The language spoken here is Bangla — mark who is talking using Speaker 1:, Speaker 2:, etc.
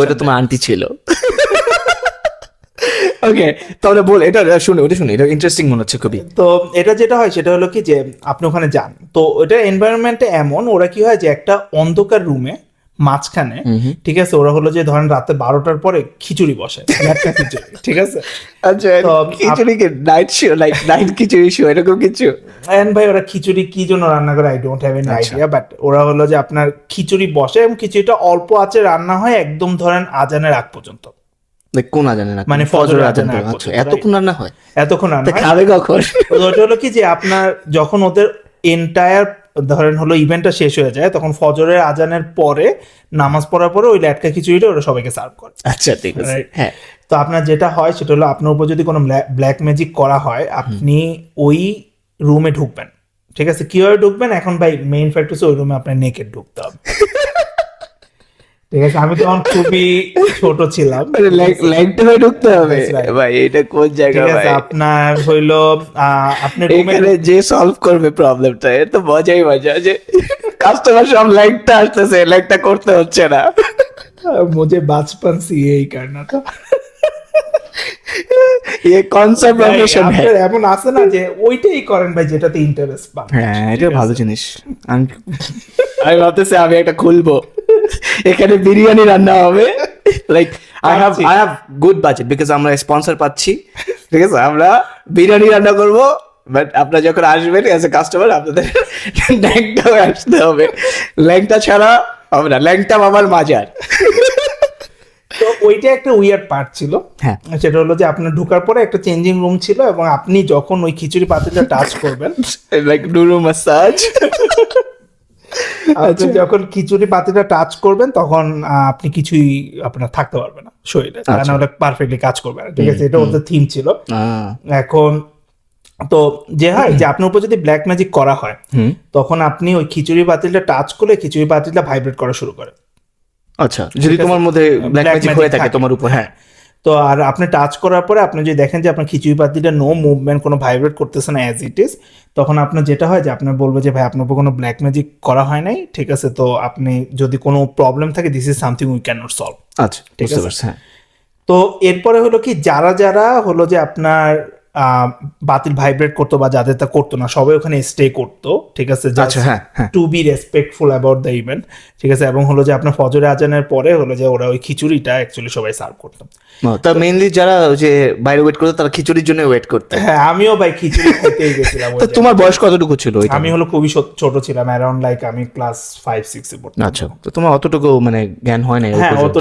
Speaker 1: এটা তোমার আন্টি ছিল। ওকে, তাহলে বল, এটা শুনে এটা ইন্টারেস্টিং মনে হচ্ছে খুবই।
Speaker 2: তো এটা যেটা হয় সেটা হলো কি যে আপনি ওখানে যান, তো ওটা এনভায়রনমেন্টে এমন, ওরা কি হয় যে একটা অন্ধকার রুমে মাঝখানে, ঠিক আছে, ওরা হলো যে ধরেন রাতে 12টার পরে খিচুড়ি বসে, একটা খিচুড়ি, ঠিক আছে।
Speaker 1: আচ্ছা,
Speaker 2: তো
Speaker 1: খিচুড়ি কি নাইট শো, লাইক নাইট খিচুড়ি শো এরকম কিছু?
Speaker 2: ভাই ওরা খিচুড়ি কি জন্য রান্না করে I don't have any idea, but ওরা হলো যে আপনার খিচুড়ি বসে এবং খিচুড়িটা অল্প আঁচে রান্না হয় একদম ধরেন আজানের আগ পর্যন্ত,
Speaker 1: কোন আজানে না,
Speaker 2: মানে
Speaker 1: ফজরের
Speaker 2: ফজরের
Speaker 1: আজান
Speaker 2: আজানের আগ
Speaker 1: পর্যন্ত?
Speaker 2: পর্যন্ত,
Speaker 1: এতক্ষণ রান্না হয়?
Speaker 2: এতক্ষণ রান্না
Speaker 1: তা
Speaker 2: হয়।
Speaker 1: খাবে কখন?
Speaker 2: তো ওটা হলো কি যে আপনার যখন ওদের এন্টায়ার ধরেন হলো ইভেন্টটা শেষ হয়ে যায়, তখন ফজরের আজানের পরে নামাজ পড়ার পরে ওই ল্যাটকা খিচুড়িটা ওরা সবাইকে সার্ভ করে।
Speaker 1: আচ্ছা, ঠিক আছে।
Speaker 2: Right.
Speaker 1: হ্যাঁ,
Speaker 2: তো আপনার যেটা হয় সেটা হলো আপনার উপর যদি কোনো ব্ল্যাক ম্যাজিক করা হয়, আপনি ওই রুমে ঢুকবেন, ঠিক আছে। কিভাবে ঢুকবেন এখন ভাই, মেইন ফ্যাক্ট হচ্ছে ওই রুমে আপনার নেকেড ঢুকতে হবে, ঠিক আছে। আমি তখন খুবই ছোট ছিলাম,
Speaker 1: ল্যাংটা হয়ে ঢুকতে হবে
Speaker 2: That's right.
Speaker 1: ভাই, এটা কোন জায়গা
Speaker 2: ঠিক আছে।
Speaker 1: ভাই?
Speaker 2: আপনার হইলো আপনি রুমে
Speaker 1: এখানে যে সলভ করবে প্রবলেমটা, এর তো মজাই মজা, যে কাস্টমার সব ল্যাংটা আসতেছে, ল্যাংটা করতে হচ্ছে না।
Speaker 2: मुझे बचपन से यही करना था।
Speaker 1: ये कौन सा प्रोफेशन है?
Speaker 2: আপনার এমন আছে না যে ওইটাই করেন ভাই যেটাতে ইন্টারেস্ট পান।
Speaker 1: হ্যাঁ, এটা ভালো জিনিস। আমি ভাবতেছি আমি একটা খুলবো, এখানে বিরিয়ানি রান্না হবে, like I have good budget, because আমরা স্পন্সর পাচ্ছি, ঠিক আছে। আমরা বিরিয়ানি রান্না করবো, বাট আপনারা যখন আসবেন এজ এ কাস্টমার আপনাদের ল্যাংটাও আসতে হবে, ল্যাংটা ছাড়া হবে না, ল্যাংটা বাবার মাজার।
Speaker 2: তো ওইটা একটা উইয়ার্ড পার্ট ছিল।
Speaker 1: হ্যাঁ,
Speaker 2: সেটা হলো যে আপনার ঢোকার পরে একটা চেঞ্জিং রুম ছিল এবং আপনি যখন ওই খিচুড়ি পাতিলটা টাচ করবেন,
Speaker 1: লাইক নুরু মাসাজ।
Speaker 2: আপনি যখন খিচুড়ি পাতিলটা টাচ করবেন তখন আপনি কিছুই আপনার থাকতে পারবে না শরীরে, কারণ ওটা পারফেক্টলি কাজ করবে না, ঠিক আছে। এটা ওদের থিম ছিল। এখন তো যে হয় যে আপনার উপর যদি ব্ল্যাক ম্যাজিক করা হয়, তখন আপনি ওই খিচুড়ি পাতিলটা টাচ করলে খিচুড়ি পাতিলটা ভাইব্রেট করা শুরু করে।
Speaker 1: আচ্ছা, যদি তোমার মধ্যে ব্ল্যাক ম্যাজিক হয়ে থাকে তোমার উপর, হ্যাঁ।
Speaker 2: তো আর আপনি টাচ করার পরে আপনি যদি দেখেন যে আপনার খিচুড়ি পাতিলটা নো মুভমেন্ট, কোনো ভাইব্রেট করতেছে না অ্যাজ ইট ইজ, তখন আপনার যেটা হয় যে আপনার বলবে যে ভাই আপনার উপর কোনো ব্ল্যাক ম্যাজিক করা হয় নাই, ঠিক আছে। তো আপনি যদি কোনো প্রবলেম থাকে, this is something we can not solve.
Speaker 1: আচ্ছা, বুঝতে পারছি, হ্যাঁ।
Speaker 2: তো এরপরে হলো কি, যারা যারা হলো যে আপনার বাতিল ভাইব্রেট করতো বা যাদের তা করতো না, সবাই ওখানে স্টে করতো, ঠিক আছে,
Speaker 1: আচ্ছা, হ্যাঁ, হ্যাঁ।
Speaker 2: To be respectful about the event, ঠিক আছে। এবং হলো যে আপনার ফজরে আজানের পরে হলো যে ওরা ওই খিচুড়িটা অ্যাকচুয়ালি সবাই সার্ভ করতো।
Speaker 1: তা মেইনলি যারা ওই যে বাইরে ওয়েট করতো, তারা খিচুড়ির জন্য ওয়েট করতে।
Speaker 2: হ্যাঁ, আমিও ভাই খিচুড়ি খেতেই গেছিলাম।
Speaker 1: তো তোমার বয়স কতটুকু ছিল ওই
Speaker 2: আমি হলো খুবই ছোট ছিলাম, অ্যারাউন্ড লাইক আমি ক্লাস 5-6 এ পড়তাম।
Speaker 1: আচ্ছা, তো তোমার অতটুকু মানে জ্ঞান হয় না?
Speaker 2: হ্যাঁ, অত